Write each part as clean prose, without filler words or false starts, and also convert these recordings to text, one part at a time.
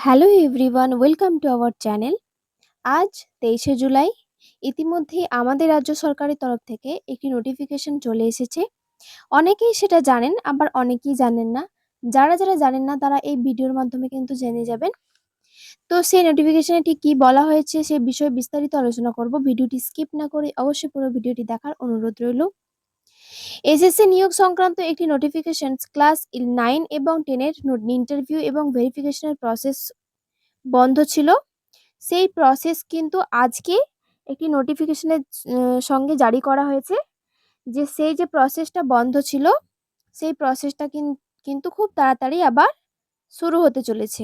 Hello everyone, welcome to our channel. আজ 23শে জুলাই। ইতিমধ্যেই আমাদের রাজ্য সরকারের তরফ থেকে একটি নোটিফিকেশন চলে এসেছে। অনেকেই সেটা জানেন, আবার অনেকেই জানেন না। যারা জানেন না তারা এই ভিডিওর মাধ্যমে কিন্তু জেনে যাবেন। তো সেই নোটিফিকেশনে ঠিক কী বলা হয়েছে সে বিষয়ে বিস্তারিত আলোচনা করব। ভিডিওটি স্কিপ না করে অবশ্যই পুরো ভিডিওটি দেখার অনুরোধ রইল। এসএসসি নিয়োগ সংক্রান্ত একটি নোটিফিকেশন ক্লাস 9 এবং 10 এর ইন্টারভিউ এবং ভেরিফিকেশনের প্রসেস বন্ধ ছিল। সেই প্রসেস কিন্তু আজকে একটি নোটিফিকেশনের সঙ্গে জারি করা হয়েছে যে সেই যে প্রসেসটা বন্ধ ছিল সেই প্রসেসটা কিন্তু খুব তাড়াতাড়ি আবার শুরু হতে চলেছে।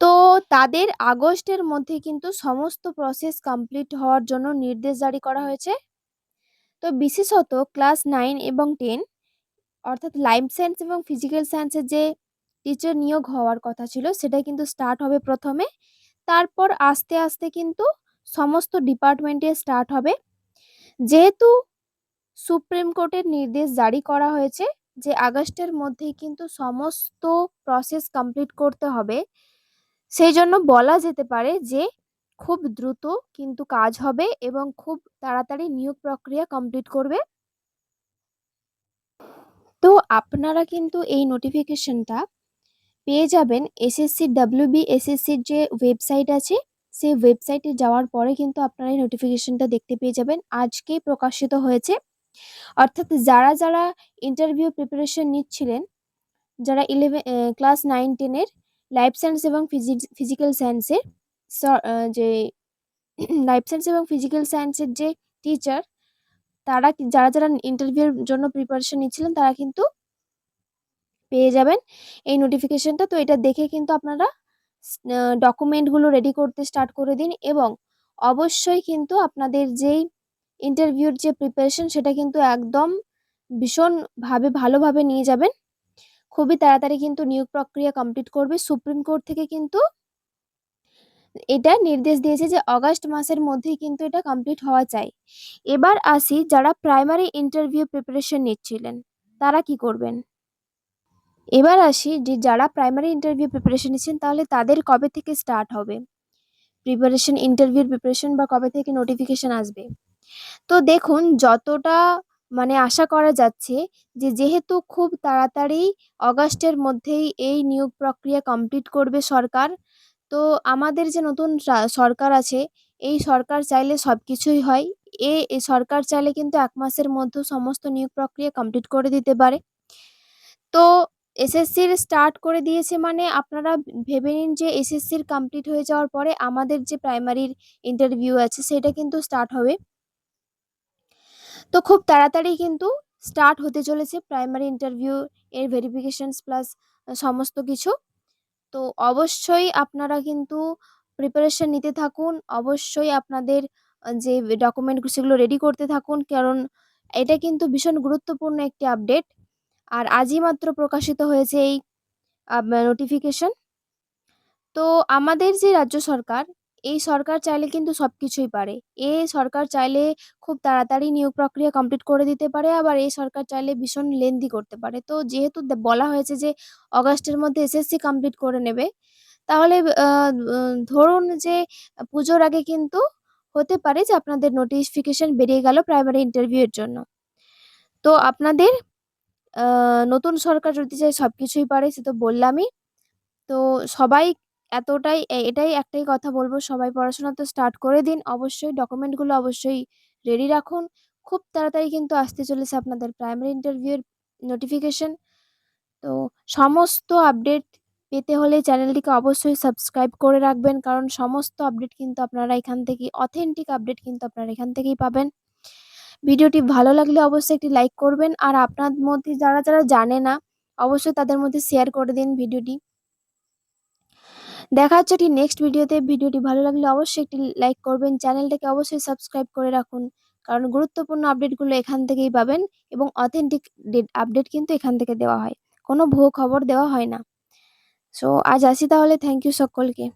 তো তাদের আগস্টের মধ্যে কিন্তু সমস্ত প্রসেস কমপ্লিট হওয়ার জন্য নির্দেশ জারি করা হয়েছে। তো বিশেষত ক্লাস 9 এবং 10 অর্থাৎ লাইফ সায়েন্স এবং ফিজিক্যাল সায়েন্সের যে টিচার নিয়োগ হওয়ার কথা ছিল সেটা কিন্তু স্টার্ট হবে প্রথমে। তারপর আস্তে আস্তে কিন্তু সমস্ত ডিপার্টমেন্টে স্টার্ট হবে। যেহেতু সুপ্রিম কোর্টের নির্দেশ জারি করা হয়েছে যে আগস্টের মধ্যেই কিন্তু সমস্ত প্রসেস কমপ্লিট করতে হবে, সেই জন্য বলা যেতে পারে যে খুব দ্রুত কিন্তু কাজ হবে এবং খুব তাড়াতাড়ি নিয়োগ প্রক্রিয়া কমপ্লিট করবে। তো আপনারা কিন্তু এই নোটিফিকেশনটা পেয়ে যাবেন এসএসসি WBSSCর যে ওয়েবসাইট আছে সেই ওয়েবসাইটে যাওয়ার পরে কিন্তু আপনারা এই নোটিফিকেশনটা দেখতে পেয়ে যাবেন। আজকেই প্রকাশিত হয়েছে। অর্থাৎ যারা ইন্টারভিউ প্রিপারেশন নিচ্ছিলেন, যারা ক্লাস 9-10 এর লাইফ সায়েন্স এবং ফিজিক্যাল সায়েন্সের যে লাইফ সায়েন্স এবং ফিজিক্যাল সায়েন্সের যে টিচার, তারা যারা ইন্টারভিউর জন্য প্রিপারেশন নিচ্ছিলেন তারা কিন্তু পেয়ে যাবেন এই নোটিফিকেশনটা। তো এটা দেখে কিন্তু আপনারা ডকুমেন্টগুলো রেডি করতে স্টার্ট করে দিন এবং অবশ্যই কিন্তু আপনাদের যেই ইন্টারভিউর যে প্রিপারেশন সেটা কিন্তু একদম ভীষণভাবে ভালোভাবে নিয়ে যাবেন। খুবই তাড়াতাড়ি কিন্তু নিয়োগ প্রক্রিয়া কমপ্লিট করবে। সুপ্রিম কোর্ট থেকে কিন্তু এটা নির্দেশ দিয়েছে যে অগাস্ট মাসের মধ্যেই কিন্তু এটা কমপ্লিট হওয়া চাই। এবার আসি যারা প্রাইমারি ইন্টারভিউ প্রিপারেশন নিচ্ছিলেন তারা কি করবেন। এবার আসি যে যারা প্রাইমারি ইন্টারভিউ প্রিপারেশন নিচ্ছেন তাহলে তাদের কবে থেকে স্টার্ট হবে ইন্টারভিউর প্রিপারেশন বা কবে থেকে নোটিফিকেশন আসবে। তো দেখুন, যতটা আশা করা যাচ্ছে যে যেহেতু খুব তাড়াতাড়ি অগাস্টের মধ্যেই এই নিয়োগ প্রক্রিয়া কমপ্লিট করবে সরকার। তো আমাদের যে নতুন সরকার আছে, এই সরকার চাইলে সবকিছুই হয়। এই সরকার চাইলে কিন্তু 1 মাসের মধ্যে সমস্ত নিয়োগ প্রক্রিয়া কমপ্লিট করে দিতে পারে। তো এসএসসির স্টার্ট করে দিয়েছে মানে আপনারা ভেবে নিন যে এসএসসির কমপ্লিট হয়ে যাওয়ার পরে আমাদের যে প্রাইমারির ইন্টারভিউ আছে সেটা কিন্তু স্টার্ট হবে। তো খুব তাড়াতাড়ি কিন্তু স্টার্ট হতে চলেছে প্রাইমারি ইন্টারভিউ এর ভেরিফিকেশনস প্লাস সমস্ত কিছু। তো অবশ্যই আপনারা কিন্তু প্রিপারেশন নিতে থাকুন। অবশ্যই আপনাদের যে ডকুমেন্ট সেগুলো রেডি করতে থাকুন, কারণ এটা কিন্তু ভীষণ গুরুত্বপূর্ণ একটি আপডেট। আর আজই মাত্র প্রকাশিত হয়েছে এই নোটিফিকেশন। তো আমাদের যে রাজ্য সরকার, এই সরকার চাইলে কিন্তু সবকিছুই পারে। এই সরকার চাইলে খুব তাড়াতাড়ি নিয়োগ প্রক্রিয়া কমপ্লিট করে দিতে পারে, আবার এই সরকার চাইলে ভীষণ লেন্দি করতে পারে। তো যেহেতু বলা হয়েছে যে অগাস্টের মধ্যে এসএসসি কমপ্লিট করে নেবে, তাহলে ধরুন যে পুজোর আগে কিন্তু হতে পারে যে আপনাদের নোটিফিকেশন বেরিয়ে গেল প্রাইমারি ইন্টারভিউ এর জন্য। তো আপনাদের নতুন সরকার যদি চায় সবকিছুই পারে, সে তো বললামই। তো সবাই এটাই একটাই কথা বলবো, সবাই পড়াশোনা তো স্টার্ট করে দিন। অবশ্যই ডকুমেন্টগুলো অবশ্যই রেডি রাখুন। খুব তাড়াতাড়ি কিন্তু আসতে চলেছে আপনাদের প্রাইমারি ইন্টারভিউয়ের নোটিফিকেশন। তো সমস্ত আপডেট পেতে হলে চ্যানেলটিকে অবশ্যই সাবস্ক্রাইব করে রাখবেন, কারণ সমস্ত আপডেট কিন্তু আপনারা এখান থেকেই অথেন্টিক আপডেট কিন্তু আপনারা এখান থেকেই পাবেন। ভিডিওটি ভালো লাগলে অবশ্যই একটি লাইক করবেন, আর আপনার মধ্যে যারা জানে না অবশ্যই তাদের মধ্যে শেয়ার করে দিন ভিডিওটি। দেখা হচ্ছে একটি নেক্সট ভিডিওতে। ভিডিওটি ভালো লাগলে অবশ্যই একটি লাইক করবেন, চ্যানেলটাকে অবশ্যই সাবস্ক্রাইব করে রাখুন, কারণ গুরুত্বপূর্ণ আপডেটগুলো এখান থেকেই পাবেন এবং অথেন্টিক আপডেট কিন্তু এখান থেকে দেওয়া হয়, কোনো ভুয়ো খবর দেওয়া হয় না। সো আজ আসি তাহলে, থ্যাংক ইউ সকলকে।